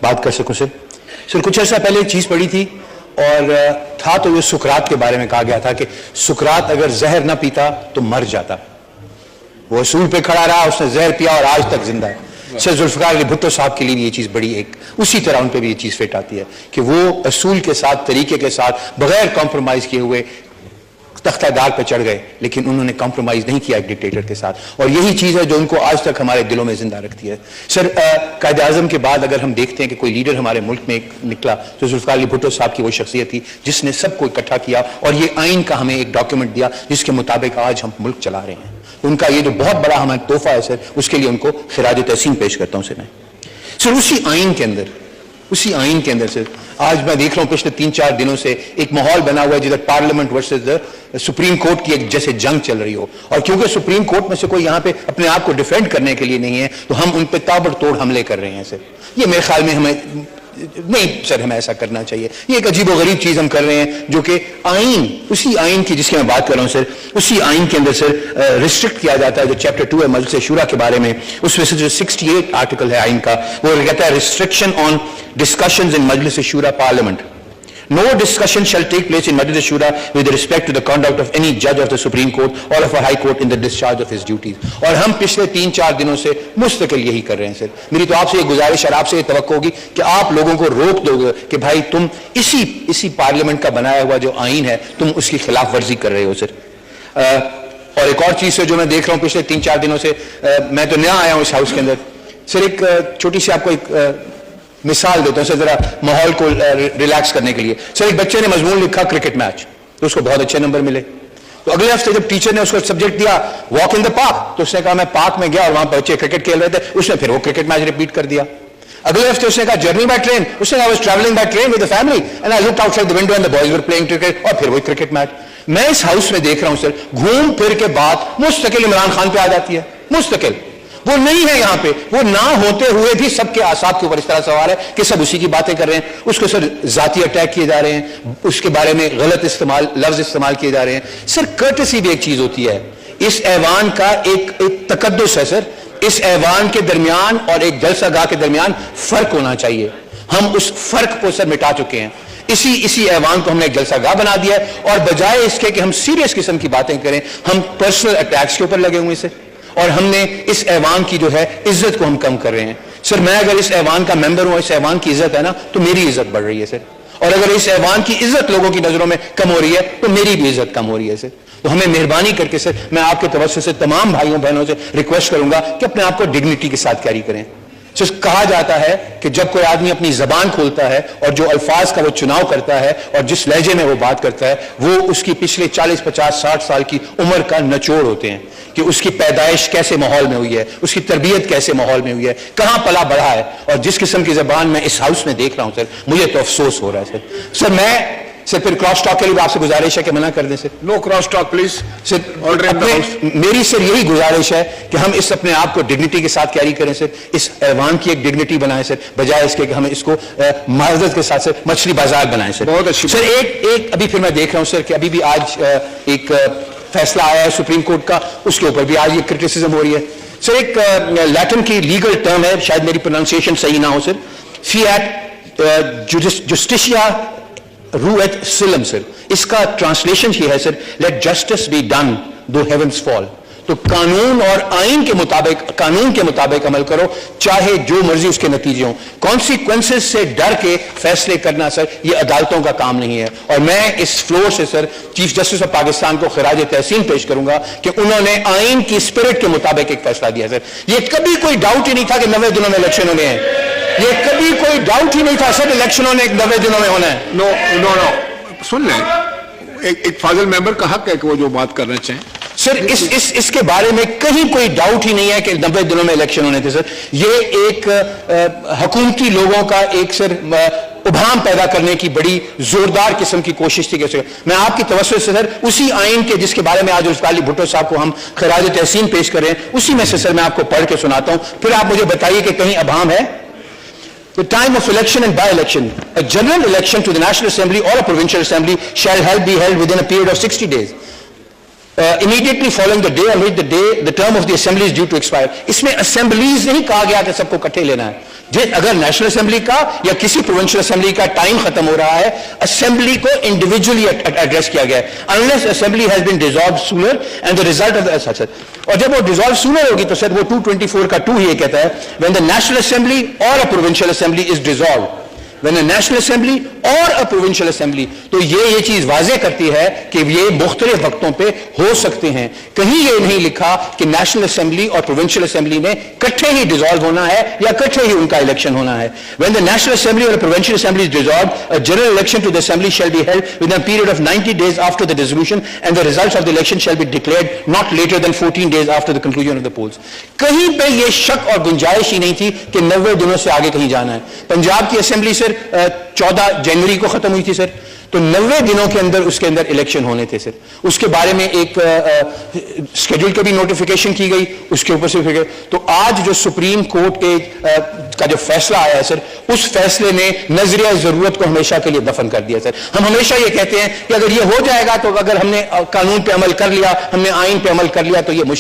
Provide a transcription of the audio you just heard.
बात कर सकूं सर कुछ अर्सा पहले एक चीज पढ़ी थी और था तो ये सुकरात के बारे में कहा गया था कि सुकरात अगर जहर ना पीता तो मर जाता। वो असूल पे खड़ा रहा, उसने जहर पिया और आज तक जिंदा है। सर जुल्फिकार अली भुट्टो साहब के लिए भी ये चीज बड़ी एक उसी तरह उन पे भी ये चीज फिट आती है कि वो असूल के साथ, तरीके के साथ, बगैर कॉम्प्रोमाइज किए हुए तख्तादार पर चढ़ गए, लेकिन उन्होंने कॉम्प्रोमाइज नहीं किया एक डिक्टेटर के साथ। और यही चीज है जो उनको आज तक हमारे दिलों में जिंदा रखती है। सर कायद आजम के बाद अगर हम देखते हैं कि कोई लीडर हमारे मुल्क में निकला तो जुल्फिकार अली भुट्टो साहब की वो शख्सियत थी जिसने सबको इकट्ठा किया और ये आइन का हमें एक डॉक्यूमेंट दिया जिसके मुताबिक आज हम मुल्क चला रहे हैं। उनका ये जो बहुत बड़ा हमारा तोहफा है सर, उसके लिए उनको खिराज तहसीन पेश करता हूं सर। उसी आइन के अंदर सर आज मैं देख रहा हूं पिछले 3-4 दिनों से एक माहौल बना हुआ है जिधर parliament versus the supreme court की एक जैसे जंग चल रही हो। और क्योंकि सुप्रीम कोर्ट में से कोई यहां पे अपने आप को डिफेंड करने के लिए नहीं है तो हम उन पे ताबड़तोड़ हमले कर रहे हैं सर। ये मेरे ख्याल में हमें नहीं सर, हमें ऐसा करना चाहिए। ये एक अजीबोगरीब चीज हम कर रहे हैं जो कि आइन, उसी आइन की जिसकी मैं बात कर रहा हूं सर, उसी आइन के अंदर सर रिस्ट्रिक्ट किया जाता है जो चैप्टर 2 है मजलिस शूरा के बारे में। उसमें से जो 68 आर्टिकल है आइन का वो कहता है restriction on discussions in Majlis Shura parliament. No discussion shall take place in Majlis Shura with respect to the conduct of any judge of the Supreme Court or of a High Court in the discharge of his duties. और हम पिछले 3-4 दिनों से मुस्तकिल यही कर रहे हैं सर। मेरी तो आपसे ये गुजारिश और आपसे ये तवक्को होगी कि आप लोगों को रोक दोगे कि भाई तुम इसी पार्लियामेंट का बनाया हुआ जो आइन है तुम उसकी खिलाफ वर्जी कर रहे हो सर। और एक और चीज से जो मैं देख रहा हूं पिछले 3-4 दिनों से, मैं तो नया आया हूं इस हाउस के अंदर सर, एक छोटी सी आपको एक मिसाल देता हूं सर जरा माहौल को रिलैक्स करने के लिए। सर एक बच्चे ने मजमून लिखा क्रिकेट मैच तो उसको बहुत अच्छे नंबर मिले। तो अगले हफ्ते जब टीचर ने उसको सब्जेक्ट दिया वॉक इन द पार्क तो उसने कहा मैं पार्क में गया और वहां बच्चे क्रिकेट खेल रहे थे, उसने फिर वो क्रिकेट मैच रिपीट कर दिया। अगले हफ्ते उसने कहा जर्नी बाय ट्रेन, उसने कहा I was travelling by train with the family and I looked outside the window and the boys were playing cricket, और फिर वही क्रिकेट मैच। मैं इस हाउस में देख रहा हूं सर घूम फिर के बात मुस्तकिल इमरान खान पे आ जाती है। मुस्तकिल वो नहीं है यहाँ पे, वो ना होते हुए भी सबके आसाब के ऊपर इस तरह सवाल है कि सब उसी की बातें कर रहे हैं। उसको सर जाती अटैक किए जा रहे हैं, उसके बारे में गलत लफ्ज इस्तेमाल किए जा रहे हैं। सर कर्टसी भी एक चीज होती है, इस ऐवान का एक तकद्दुस है सर। इस ऐवान के दरमियान और एक जलसागाह के दरमियान फर्क होना चाहिए। हम उस फर्क को सर मिटा चुके हैं। इसी ऐवान को हमने एक जलसागाह बना दिया है और बजाय इसके कि हम सीरियस किस्म की बातें करें हम पर्सनल अटैक्स के ऊपर लगे हुए से, और हमने इस ऐवान की जो है इज्जत को हम कम कर रहे हैं। सर मैं अगर इस ऐवान का मेंबर हूं, इस ऐवान की इज्जत है ना तो मेरी इज्जत बढ़ रही है सर, और अगर इस ऐवान की इज्जत लोगों की नजरों में कम हो रही है तो मेरी भी इज्जत कम हो रही है सर। तो हमें मेहरबानी करके सर मैं आपके तवज्जुह से तमाम भाइयों बहनों से रिक्वेस्ट करूंगा कि अपने आप को डिग्निटी के साथ कैरी करें। कहा जाता है कि जब कोई आदमी अपनी जबान खोलता है और जो अल्फाज का वो चुनाव करता है और जिस लहजे में वो बात करता है वो उसकी पिछले 40, 50, 60 साल की उम्र का निचोड़ होते हैं कि उसकी पैदाइश कैसे माहौल में हुई है, उसकी तरबियत कैसे माहौल में हुई है, कहां पला बढ़ा है। और जिस किस्म की जबान मैं इस हाउस में देख रहा हूं सर मुझे तो अफसोस हो रहा है सर। मैं सर फिर क्रॉस टॉक के लिए आपसे गुजारिश है कि मना कर दें sir. No cross talk please sir. मेरी सर यही गुजारिश है कि हम इस अपने आप को डिग्निटी के साथ कैरी करें सर, इस ऐवान की एक डिग्निटी बनाएं सर, बजाय इसके कि हम इसको माजरत के साथ सर मछली बाजार बनाएं सर। बहुत अच्छी सर। एक अभी फिर मैं देख रहा हूं सर कि अभी भी आज एक फैसला आया है सुप्रीम कोर्ट का, उसके ऊपर भी आज ये क्रिटिसिज्म हो रही है सर। एक लैटिन की लीगल टर्म है, शायद मेरी प्रोनाउंसिएशन सही ना हो सर, फिएट जुस्टिशिया रूएट सिलम सर। इसका ट्रांसलेशन ये है sir, let justice be done though heavens fall. तो कानून और आइन के मुताबिक, कानून के मुताबिक अमल करो चाहे जो मर्जी उसके नतीजे हों। कॉन्सिक्वेंसेस से डर के फैसले करना सर ये अदालतों का काम नहीं है। और मैं इस फ्लोर से sir chief justice of Pakistan को खिराज तहसीन पेश करूंगा कि उन्होंने आइन की स्पिरिट के मुताबिक एक फैसला दिया सर। ये कभी कोई डाउट ही नहीं था कि 90 दिनों में इलेक्शन होने हैं, ये कभी कोई डाउट ही नहीं था सर इलेक्शनों ने 90 दिनों में होना है। नो नो नो सुन लें, एक फाजिल मेंबर का हक है कि वो जो बात करना चाहें सर। इसके बारे में कहीं कोई डाउट ही नहीं है कि 90 दिनों में इलेक्शन होने थे सर। ये एक हुकूमती लोगों का एक सर उभाम पैदा करने की बड़ी जोरदार किस्म की कोशिश थी। कैसे मैं आपकी तवज्जो से सर उसी आइन के जिसके बारे में आज जुल्फिकार अली भुट्टो साहब को हम खिराज तहसीन पेश कर रहे हैं उसी में से सर मैं आपको पढ़ के सुनाता हूं, फिर आप मुझे बताइए कि कहीं अभाम है। The time of election and by-election. A general election to the National Assembly or a Provincial Assembly shall be held within a period of 60 days. Immediately following the day on which the term of the Assembly is due to expire. इसमें assemblies नहीं कहा गया कि सबको इकट्ठे लेना है, अगर नेशनल असेंबली का या किसी प्रोविंशियल असेंबली का टाइम खत्म हो रहा है, असेंबली को इंडिविजुअली एड्रेस किया गया है, unless assembly has been dissolved sooner and the result of such. और जब वो डिसॉल्व सूनर होगी तो सर वो 224 का 2 ही ये कहता है, व्हेन द नेशनल असेंबली और अ provincial assembly is dissolve, when a national assembly और अ प्रोविंशियल असेंबली, तो ये चीज वाजे करती है कि ये मुख्तलिफ वक्तों पे हो सकते हैं। कहीं ये नहीं लिखा कि नेशनल असेंबली और प्रोविंशियल असेंबली में इकट्ठे ही डिसॉल्व होना है या इकट्ठे ही उनका इलेक्शन होना है। व्हेन द नेशनल असेंबली और provincial assembly is dissolve, a general election to the assembly shall be held with a period of 90 days after the dissolution and the results of the election shall be declared not later than 14 days after the conclusion of the polls. कहीं पे ये शक और गुंजाइश ही नहीं थी कि 90 दिनों से आगे कहीं जाना है। पंजाब की असेंबली सर 14 जनवरी को खत्म हुई थी सर, तो 90 दिनों के अंदर उसके अंदर इलेक्शन होने थे सर। उसके बारे में एक शेड्यूल की भी नोटिफिकेशन की गई, उसके ऊपर से फिर तो आज जो सुप्रीम कोर्ट के का जो फैसला आया है सर, उस फैसले ने नजरिया जरूरत को हमेशा के लिए दफन कर दिया सर। हम हमेशा ये कहते हैं कि अगर ये हो जाएगा तो अगर हमने कानून पे अमल कर लिया, हमने आइन पे अमल कर लिया तो ये मुश्किल